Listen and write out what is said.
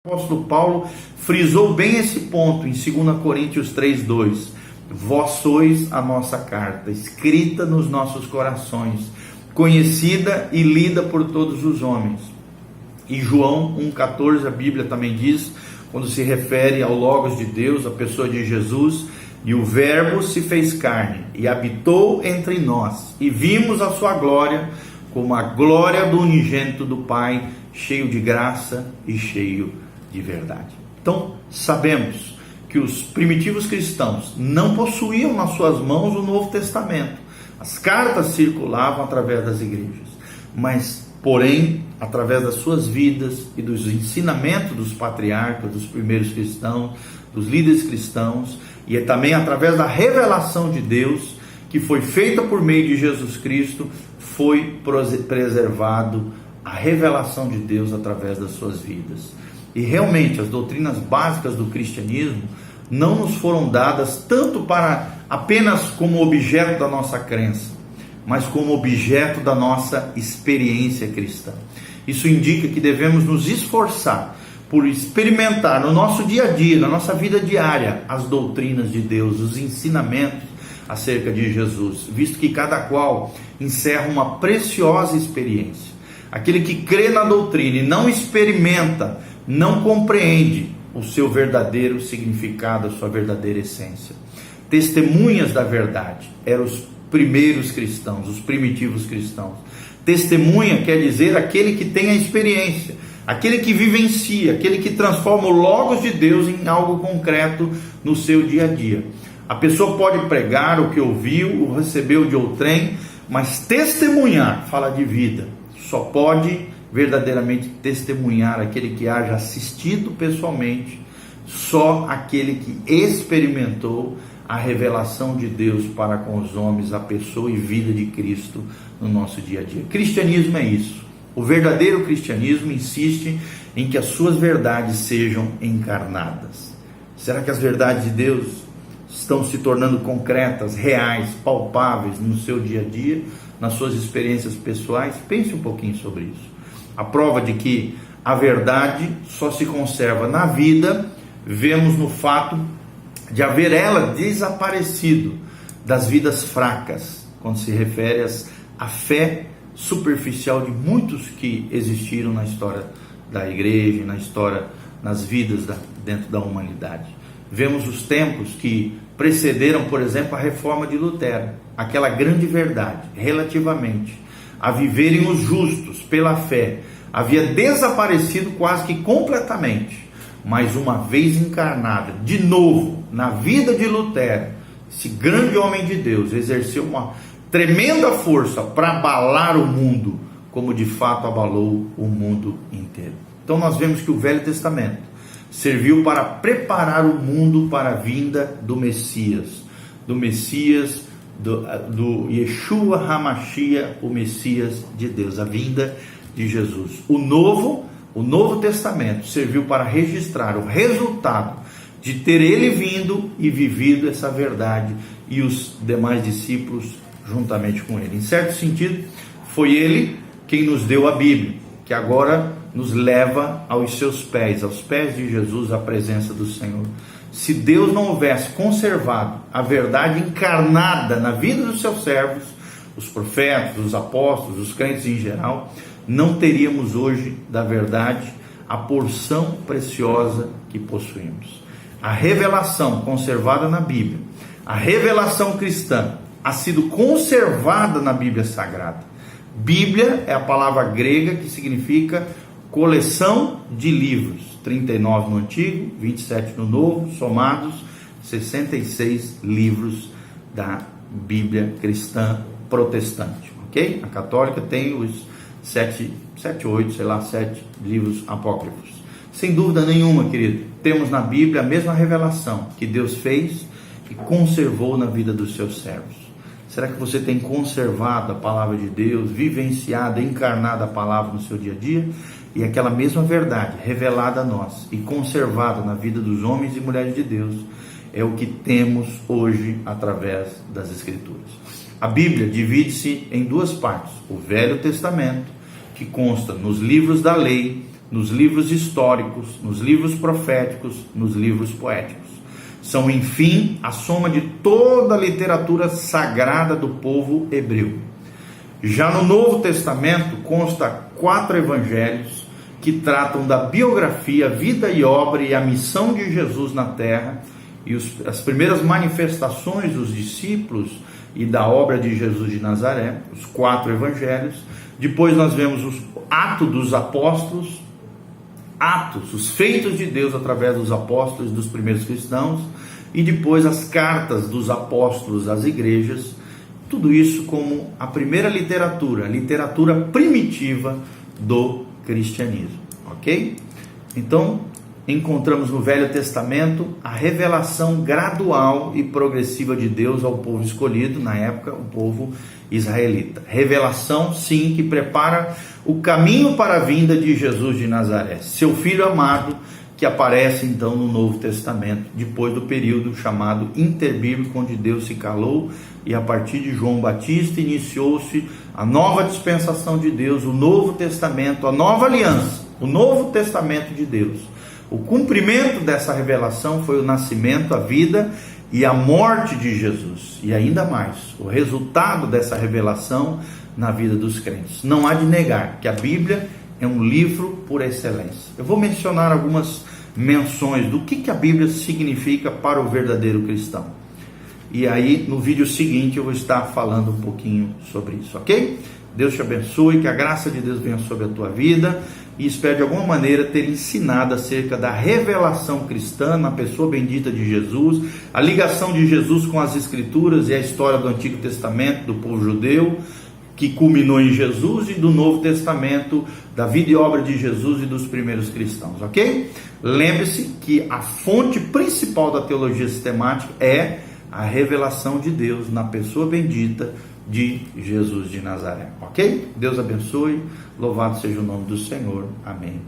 O apóstolo Paulo frisou bem esse ponto em 2 Coríntios 3:2. Vós sois a nossa carta, escrita nos nossos corações, conhecida e lida por todos os homens. Em João 1,14 a Bíblia também diz, quando se refere ao Logos de Deus, a pessoa de Jesus: e o Verbo se fez carne e habitou entre nós, e vimos a sua glória, como a glória do unigênito do Pai, cheio de graça e cheio de verdade. Então, sabemos que os primitivos cristãos não possuíam nas suas mãos o Novo Testamento. As cartas circulavam através das igrejas, mas, porém, através das suas vidas e dos ensinamentos dos patriarcas, dos primeiros cristãos, dos líderes cristãos, e também através da revelação de Deus, que foi feita por meio de Jesus Cristo, foi preservado a revelação de Deus através das suas vidas. E realmente as doutrinas básicas do cristianismo não nos foram dadas tanto para apenas como objeto da nossa crença, mas como objeto da nossa experiência cristã. Isso indica que devemos nos esforçar por experimentar no nosso dia a dia, na nossa vida diária, as doutrinas de Deus, os ensinamentos acerca de Jesus, visto que cada qual encerra uma preciosa experiência. Aquele que crê na doutrina e não experimenta, não compreende o seu verdadeiro significado, a sua verdadeira essência. Testemunhas da verdade eram os primeiros cristãos, os primitivos cristãos. Testemunha quer dizer aquele que tem a experiência, aquele que vivencia, aquele que transforma o Logos de Deus em algo concreto no seu dia a dia. A pessoa pode pregar o que ouviu, ou recebeu de outrem, mas testemunhar fala de vida. Só pode verdadeiramente testemunhar aquele que haja assistido pessoalmente, só aquele que experimentou a revelação de Deus para com os homens, a pessoa e vida de Cristo no nosso dia a dia. Cristianismo é isso. O verdadeiro cristianismo insiste em que as suas verdades sejam encarnadas. Será que as verdades de Deus estão se tornando concretas, reais, palpáveis no seu dia a dia, nas suas experiências pessoais? Pense um pouquinho sobre isso. A prova de que a verdade só se conserva na vida, vemos no fato de haver ela desaparecido das vidas fracas, quando se refere à fé superficial de muitos que existiram na história da igreja, nas vidas dentro da humanidade. Vemos os tempos que precederam, por exemplo, a reforma de Lutero, aquela grande verdade, relativamente a viverem os justos pela fé, havia desaparecido quase que completamente, mas uma vez encarnada, de novo, na vida de Lutero, esse grande homem de Deus exerceu uma tremenda força para abalar o mundo, como de fato abalou o mundo inteiro. Então nós vemos que o Velho Testamento serviu para preparar o mundo para a vinda do Messias, do Yeshua HaMashiach, o Messias de Deus, a vinda de Jesus. O Novo Testamento serviu para registrar o resultado de ter ele vindo e vivido essa verdade, e os demais discípulos juntamente com ele. Em certo sentido, foi ele quem nos deu a Bíblia, que agora nos leva aos seus pés, aos pés de Jesus, à presença do Senhor. Se Deus não houvesse conservado a verdade encarnada na vida dos seus servos, os profetas, os apóstolos, os crentes em geral, não teríamos hoje da verdade a porção preciosa que possuímos. A revelação conservada na Bíblia, a revelação cristã, ha sido conservada na Bíblia Sagrada. Bíblia é a palavra grega que significa coleção de livros, 39 no Antigo, 27 no Novo, somados 66 livros da Bíblia cristã protestante, ok? A católica tem os 7 livros apócrifos. Sem dúvida nenhuma, querido, temos na Bíblia a mesma revelação que Deus fez e conservou na vida dos seus servos. Será que você tem conservado a palavra de Deus, vivenciado, encarnado a palavra no seu dia a dia? E aquela mesma verdade revelada a nós e conservada na vida dos homens e mulheres de Deus é o que temos hoje através das Escrituras. A Bíblia divide-se em duas partes: o Velho Testamento, que consta nos livros da lei, nos livros históricos, nos livros proféticos, nos livros poéticos. São, enfim, a soma de toda a literatura sagrada do povo hebreu. Já no Novo Testamento consta 4 evangelhos que tratam da biografia, vida e obra e a missão de Jesus na terra e as primeiras manifestações dos discípulos e da obra de Jesus de Nazaré, os 4 evangelhos. Depois nós vemos os Atos dos Apóstolos, os feitos de Deus através dos apóstolos e dos primeiros cristãos, e depois as cartas dos apóstolos às igrejas, tudo isso como a primeira literatura, a literatura primitiva do cristianismo, ok? Então, encontramos no Velho Testamento a revelação gradual e progressiva de Deus ao povo escolhido, na época, o povo israelita. Revelação, sim, que prepara o caminho para a vinda de Jesus de Nazaré, seu Filho amado, que aparece então no Novo Testamento, depois do período chamado interbíblico, onde Deus se calou, e a partir de João Batista iniciou-se a nova dispensação de Deus, o Novo Testamento, a nova aliança, o Novo Testamento de Deus. O cumprimento dessa revelação foi o nascimento, a vida e a morte de Jesus, e ainda mais, o resultado dessa revelação na vida dos crentes. Não há de negar que a Bíblia é um livro por excelência. Eu vou mencionar algumas menções do que a Bíblia significa para o verdadeiro cristão. E aí, no vídeo seguinte, eu vou estar falando um pouquinho sobre isso, ok? Deus te abençoe, que a graça de Deus venha sobre a tua vida, e espero de alguma maneira ter ensinado acerca da revelação cristã na pessoa bendita de Jesus, a ligação de Jesus com as Escrituras e a história do Antigo Testamento, do povo judeu, que culminou em Jesus, e do Novo Testamento, da vida e obra de Jesus e dos primeiros cristãos, ok? Lembre-se que a fonte principal da teologia sistemática é a revelação de Deus na pessoa bendita de Jesus de Nazaré, ok? Deus abençoe, louvado seja o nome do Senhor, amém.